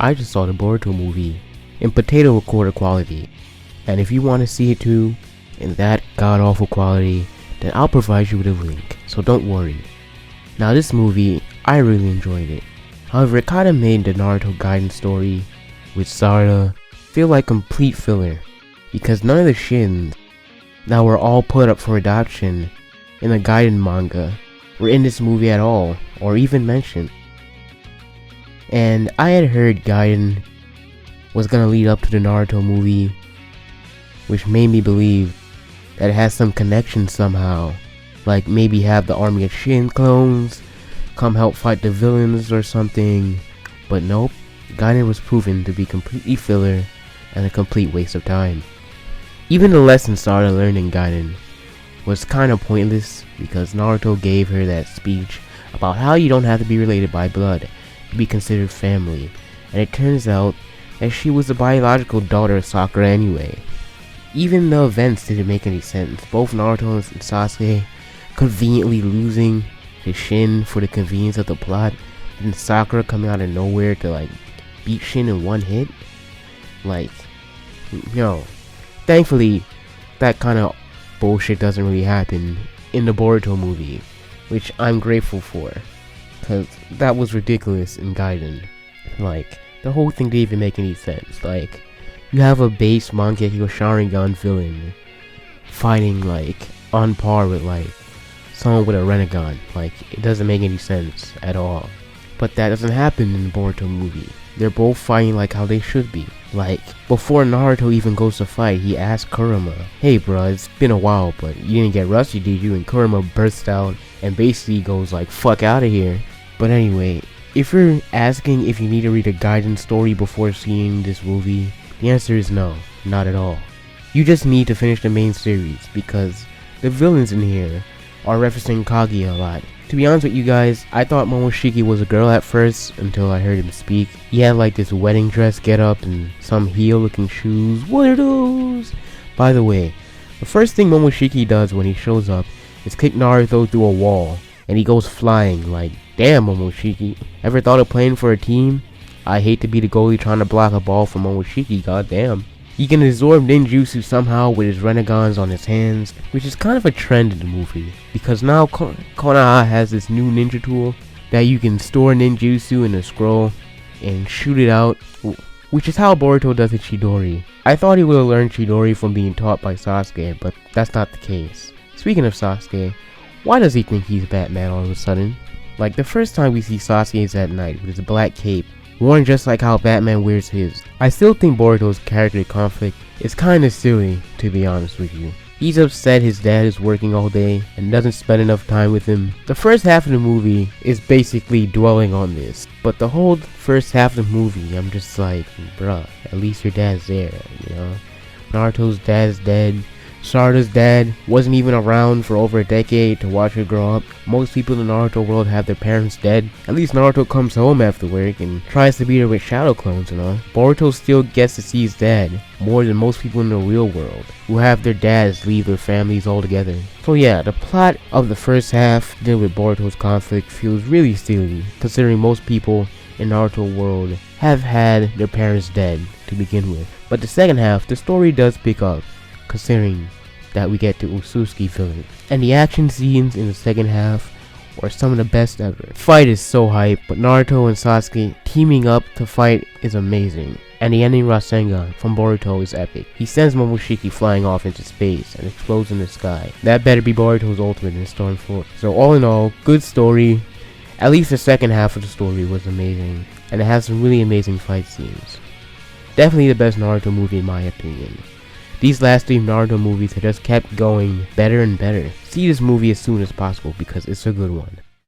I just saw the Boruto movie in potato recorder quality, and if you want to see it too in that god awful quality, then I'll provide you with a link, so don't worry. Now this movie, I really enjoyed it. However, it kinda made the Naruto Gaiden story with Sarada feel like complete filler, because none of the shins that were all put up for adoption in the Gaiden manga were in this movie at all, or even mentioned. And I had heard Gaiden was gonna lead up to the Naruto movie, which made me believe that it has some connection somehow, like maybe have the army of Shin clones come help fight the villains or something, but nope, Gaiden was proven to be completely filler and a complete waste of time. Even the lesson Sarada learned in Gaiden was kinda pointless, because Naruto gave her that speech about how you don't have to be related by blood to be considered family, and it turns out that she was the biological daughter of Sakura anyway. Even the events didn't make any sense, both Naruto and Sasuke conveniently losing to Shin for the convenience of the plot, and Sakura coming out of nowhere to like beat Shin in one hit. Like, yo, thankfully that kind of bullshit doesn't really happen in the Boruto movie, which I'm grateful for, cause that was ridiculous in Gaiden. Like, the whole thing didn't even make any sense. Like, you have a base Mangekyo Sharingan villain fighting like on par with like someone with a Renegon. Like, it doesn't make any sense at all. But that doesn't happen in the Boruto movie. They're both fighting like how they should be. Like, before Naruto even goes to fight, he asks Kurama, "Hey bruh, it's been a while, but you didn't get rusty, did you?" And Kurama bursts out and basically goes like, "Fuck out of here." But anyway, if you're asking if you need to read a Gaiden story before seeing this movie, the answer is no, not at all. You just need to finish the main series, because the villains in here are referencing Kage a lot. To be honest with you guys, I thought Momoshiki was a girl at first until I heard him speak. He had like this wedding dress getup and some heel looking shoes. What are those? By the way, the first thing Momoshiki does when he shows up is kick Naruto through a wall, and he goes flying. Like, damn Momoshiki, ever thought of playing for a team? I hate to be the goalie trying to block a ball from Momoshiki, goddamn. He can absorb ninjutsu somehow with his renegons on his hands, which is kind of a trend in the movie, because now Konoha has this new ninja tool that you can store ninjutsu in a scroll and shoot it out, which is how Boruto does it Chidori. I thought he would have learned Chidori from being taught by Sasuke, but that's not the case. Speaking of Sasuke, why does he think he's Batman all of a sudden? Like, the first time we see Sasuke is at night with his black cape, worn just like how Batman wears his. I still think Boruto's character conflict is kinda silly, to be honest with you. He's upset his dad is working all day and doesn't spend enough time with him. The first half of the movie is basically dwelling on this, but the whole first half of the movie, I'm just like, bruh, at least your dad's there, you know? Naruto's dad's dead. Sarada's dad wasn't even around for over a decade to watch her grow up. Most people in the Naruto world have their parents dead. At least Naruto comes home after work and tries to beat her with shadow clones and all. Boruto still gets to see his dad more than most people in the real world who have their dads leave their families altogether. So yeah, the plot of the first half dealing with Boruto's conflict feels really silly, considering most people in Naruto world have had their parents dead to begin with. But the second half, the story does pick up, considering that we get to Ususuki Village. And the action scenes in the second half are some of the best ever. Fight is so hype, but Naruto and Sasuke teaming up to fight is amazing. And the ending Rasengan from Boruto is epic. He sends Momoshiki flying off into space and explodes in the sky. That better be Boruto's ultimate in Storm 4. So all in all, good story. At least the second half of the story was amazing, and it has some really amazing fight scenes. Definitely the best Naruto movie in my opinion. These last 3 Naruto movies have just kept going better and better. See this movie as soon as possible because it's a good one.